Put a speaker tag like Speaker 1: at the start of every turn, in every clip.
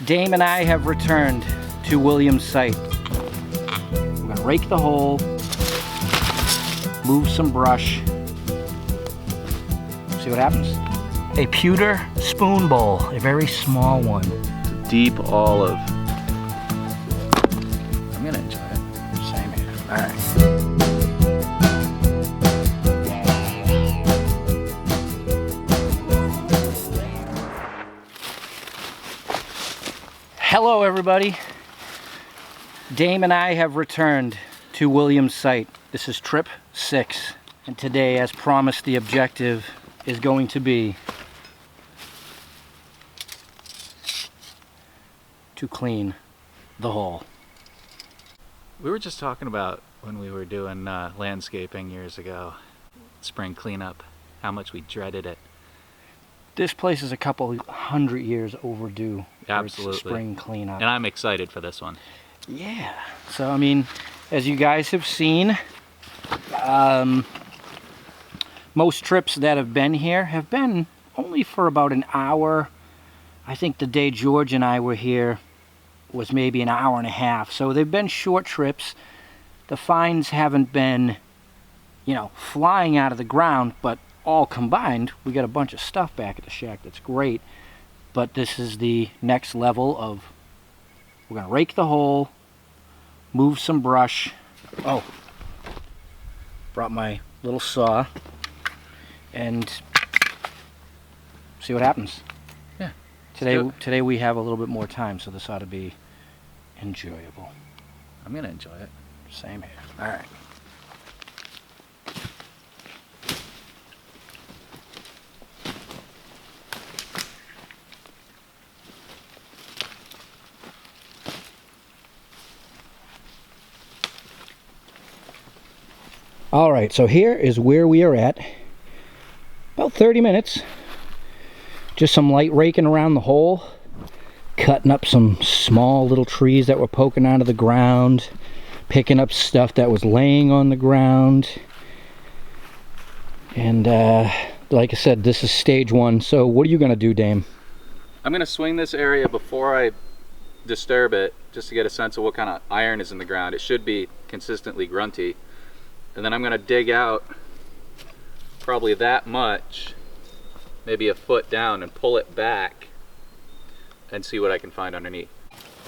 Speaker 1: Dame and I have returned to William's site. We're gonna rake the hole, move some brush, see what happens. A pewter spoon bowl, a very small one.
Speaker 2: Deep olive.
Speaker 1: I'm gonna enjoy it. Same here. All right. Hello everybody. Dame and I have returned to William's site. This is trip 6. And today, as promised, the objective is going to be to clean the hole.
Speaker 2: We were just talking about when we were doing landscaping years ago, spring cleanup, how much we dreaded it.
Speaker 1: This place is a couple hundred years overdue for
Speaker 2: Absolutely.
Speaker 1: its spring cleanup.
Speaker 2: And I'm excited for this one.
Speaker 1: Yeah. So, I mean, as you guys have seen, most trips that have been here have been only for about an hour. I think the day George and I were here was maybe an hour and a half. So they've been short trips. The finds haven't been, you know, flying out of the ground, but all combined, we got a bunch of stuff back at the shack that's great. But this is the next level of, we're gonna rake the hole, move some brush. Oh, brought my little saw, and see what happens.
Speaker 2: Yeah.
Speaker 1: Today we have a little bit more time, so this ought to be enjoyable.
Speaker 2: I'm gonna enjoy it.
Speaker 1: Same here. All right. All right, so here is where we are at. About 30 minutes. Just some light raking around the hole, cutting up some small little trees that were poking out of the ground, picking up stuff that was laying on the ground. And like I said, this is stage 1. So what are you gonna do, Dame?
Speaker 2: I'm gonna swing this area before I disturb it, just to get a sense of what kind of iron is in the ground. It should be consistently grunty. And then I'm going to dig out probably that much, maybe a foot down, and pull it back and see what I can find underneath.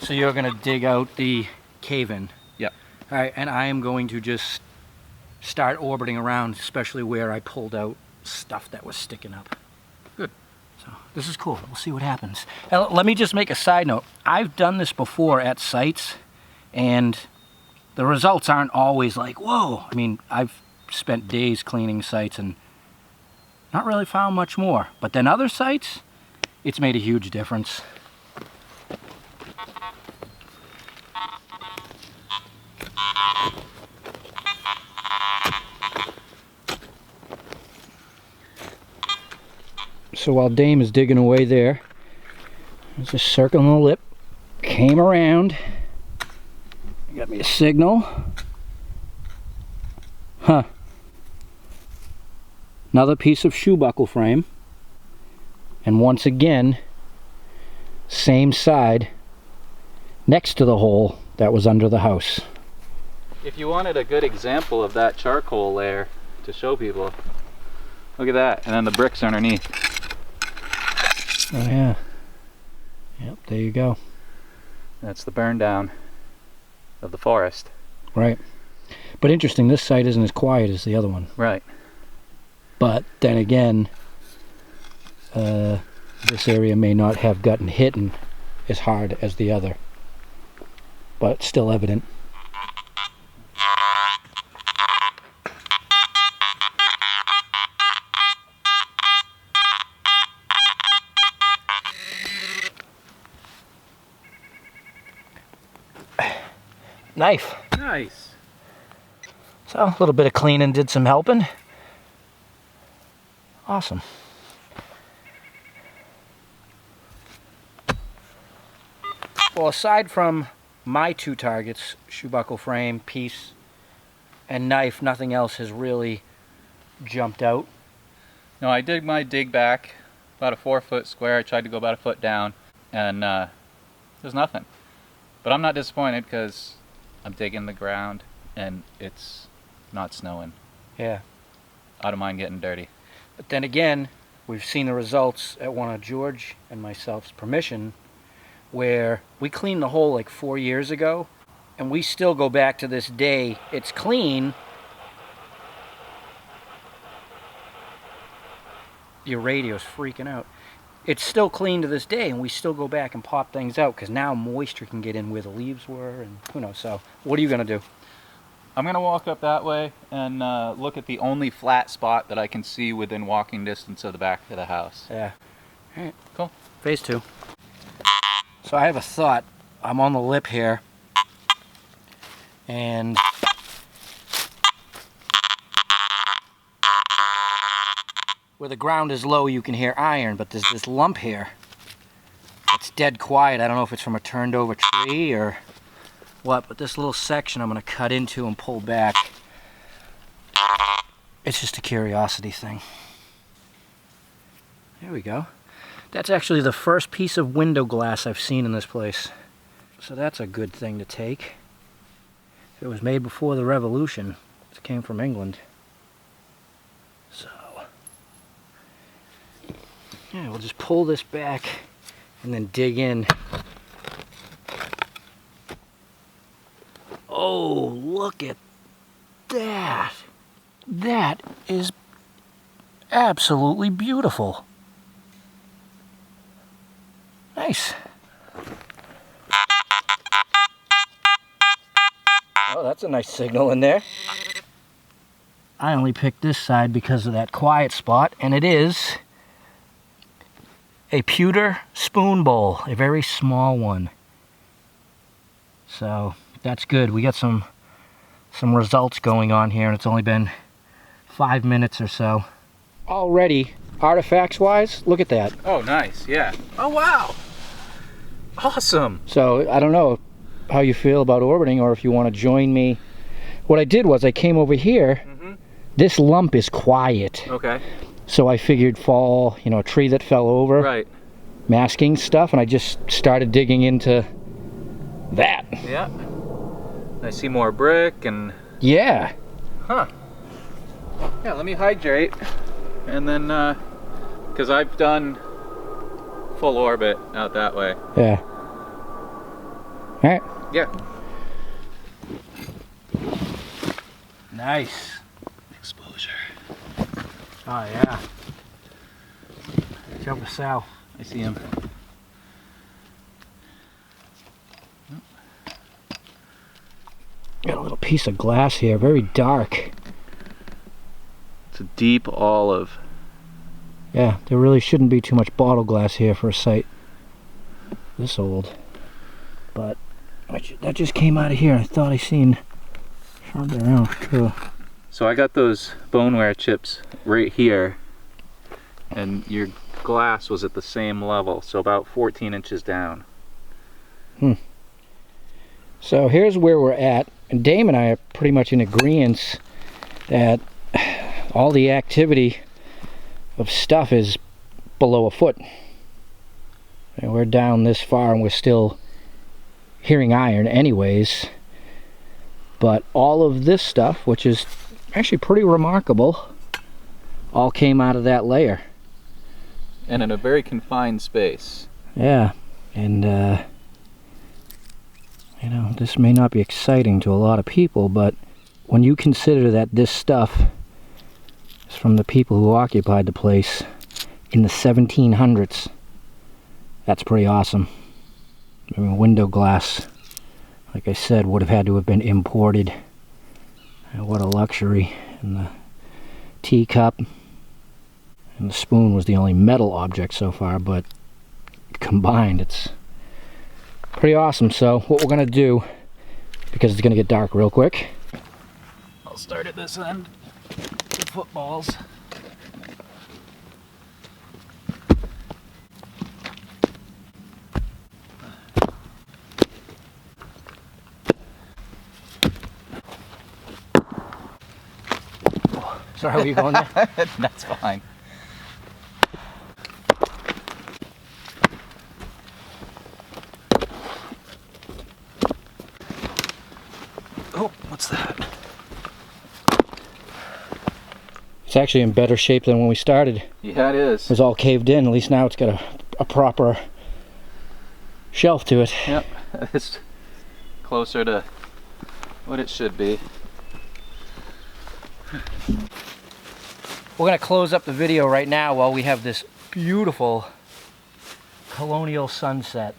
Speaker 1: So you're going to dig out the cave-in?
Speaker 2: Yep.
Speaker 1: All right, and I am going to just start orbiting around, especially where I pulled out stuff that was sticking up.
Speaker 2: Good.
Speaker 1: So this is cool. We'll see what happens. Now, let me just make a side note. I've done this before at sites, and the results aren't always like, whoa. I mean, I've spent days cleaning sites and not really found much more. But then other sites, it's made a huge difference. So while Dame is digging away there, there's just circling the lip, came around. Got me a signal. Huh. Another piece of shoe buckle frame. And once again, same side, next to the hole that was under the house.
Speaker 2: If you wanted a good example of that charcoal layer to show people, look at that. And then the bricks underneath.
Speaker 1: Oh yeah. Yep, there you go.
Speaker 2: That's the burn down of the forest.
Speaker 1: Right. But interesting, this site isn't as quiet as the other one.
Speaker 2: Right.
Speaker 1: But then again, this area may not have gotten hit as hard as the other. But it's still evident. Knife.
Speaker 2: Nice.
Speaker 1: So a little bit of cleaning did some helping. Awesome. Well, aside from my 2 targets, shoe buckle frame, piece, and knife, nothing else has really jumped out.
Speaker 2: No, I did my dig back about a 4-foot square. I tried to go about a foot down, and There's nothing. But I'm not disappointed because I'm digging the ground and it's not snowing.
Speaker 1: Yeah.
Speaker 2: I don't mind getting dirty.
Speaker 1: But then again, we've seen the results at one of George and myself's permission where we cleaned the hole like 4 years ago, and we still go back to this day. It's clean. Your radio's freaking out. It's still clean to this day, and we still go back and pop things out because now moisture can get in where the leaves were, and who knows. So what are you going to do?
Speaker 2: I'm going to walk up that way and look at the only flat spot that I can see within walking distance of the back of the house.
Speaker 1: Yeah. All right.
Speaker 2: Cool.
Speaker 1: Phase 2. So I have a thought. I'm on the lip here, and where the ground is low you can hear iron, but there's this lump here. It's dead quiet. I don't know if it's from a turned over tree or what, but this little section I'm going to cut into and pull back. It's just a curiosity thing. There we go. That's actually the first piece of window glass I've seen in this place. So that's a good thing to take. It was made before the Revolution. It came from England. So, yeah, we'll just pull this back and then dig in. Oh, look at that. That is absolutely beautiful. Nice. Oh, that's a nice signal in there. I only picked this side because of that quiet spot, and it is a pewter spoon bowl, a very small one. So that's good. We got some results going on here, and it's only been 5 minutes or so. Already, artifacts-wise, look at that.
Speaker 2: Oh, nice. Yeah. Oh, wow. Awesome.
Speaker 1: So I don't know how you feel about orbiting, or if you want to join me. What I did was I came over here. Mm-hmm. This lump is quiet.
Speaker 2: Okay.
Speaker 1: So I figured fall, you know, a tree that fell over.
Speaker 2: Right.
Speaker 1: Masking stuff, and I just started digging into that.
Speaker 2: Yeah. I see more brick and...
Speaker 1: Yeah.
Speaker 2: Huh. Yeah, let me hydrate. And then, because I've done full orbit out that way.
Speaker 1: Yeah. All right.
Speaker 2: Yeah.
Speaker 1: Nice.
Speaker 2: Exposure.
Speaker 1: Oh, yeah. Jump us out.
Speaker 2: I see him.
Speaker 1: Got a little piece of glass here, very dark.
Speaker 2: It's a deep olive.
Speaker 1: Yeah, there really shouldn't be too much bottle glass here for a site this old. But that just came out of here. I thought I seen further out too.
Speaker 2: So I got those boneware chips right here, and your glass was at the same level, so about 14 inches down.
Speaker 1: So here's where we're at, and Dame and I are pretty much in agreement that all the activity of stuff is below a foot. And we're down this far and we're still hearing iron anyways. But all of this stuff, which is actually pretty remarkable, all came out of that layer.
Speaker 2: And in a very confined space.
Speaker 1: Yeah, and you know, this may not be exciting to a lot of people, but when you consider that this stuff is from the people who occupied the place in the 1700s, that's pretty awesome. I mean, window glass, like I said, would have had to have been imported. And what a luxury. And the teacup and the spoon was the only metal object so far, but combined it's pretty awesome. So what we're gonna do, because it's gonna get dark real quick,
Speaker 2: I'll start at this end with footballs.
Speaker 1: Sorry, were you going there?
Speaker 2: That's fine. Oh, what's that?
Speaker 1: It's actually in better shape than when we started.
Speaker 2: Yeah, it is.
Speaker 1: It was all caved in. At least now it's got a proper shelf to it.
Speaker 2: Yep, it's closer to what it should be.
Speaker 1: We're going to close up the video right now while we have this beautiful Colonial sunset.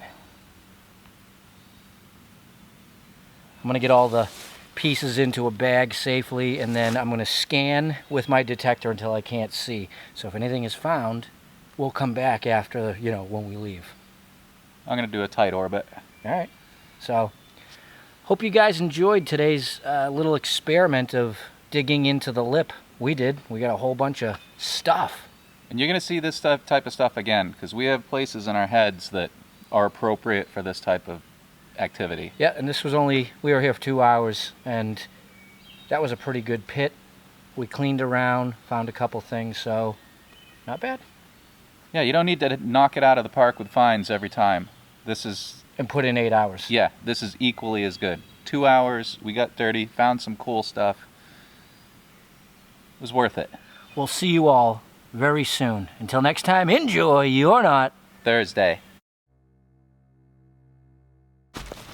Speaker 1: I'm going to get all the pieces into a bag safely, and then I'm going to scan with my detector until I can't see. So if anything is found, we'll come back after, you know, when we leave.
Speaker 2: I'm going to do a tight orbit.
Speaker 1: All right. So hope you guys enjoyed today's little experiment of digging into the lip. We did. We got a whole bunch of stuff.
Speaker 2: And you're going to see this type of stuff again, because we have places in our heads that are appropriate for this type of activity.
Speaker 1: Yeah, and this was only, we were here for 2 hours, and that was a pretty good pit. We cleaned around, found a couple things, so not bad.
Speaker 2: Yeah, you don't need to knock it out of the park with finds every time. This is...
Speaker 1: And put in 8 hours.
Speaker 2: Yeah, this is equally as good. 2 hours, we got dirty, found some cool stuff. It was worth it.
Speaker 1: We'll see you all very soon. Until next time, enjoy your not
Speaker 2: Thursday.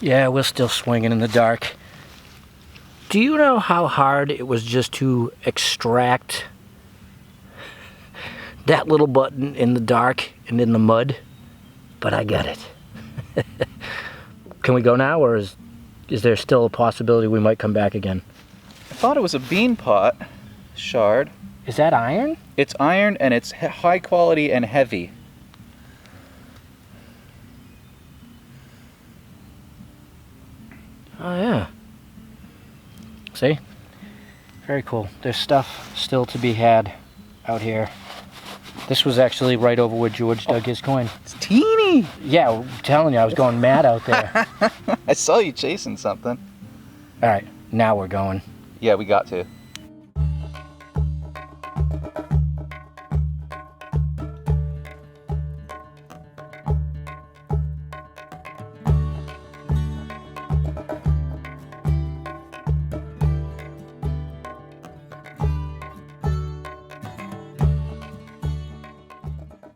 Speaker 1: Yeah, we're still swinging in the dark. Do you know how hard it was just to extract that little button in the dark and in the mud? But I got it. Can we go now, or is there still a possibility we might come back again?
Speaker 2: I thought it was a bean pot shard.
Speaker 1: Is that iron?
Speaker 2: It's iron, and it's high quality and heavy.
Speaker 1: Oh yeah. See? Very cool. There's stuff still to be had out here. This was actually right over where George dug his coin.
Speaker 2: It's teeny!
Speaker 1: Yeah, I'm telling you, I was going mad out there.
Speaker 2: I saw you chasing something.
Speaker 1: Alright, now we're going.
Speaker 2: Yeah, we got to.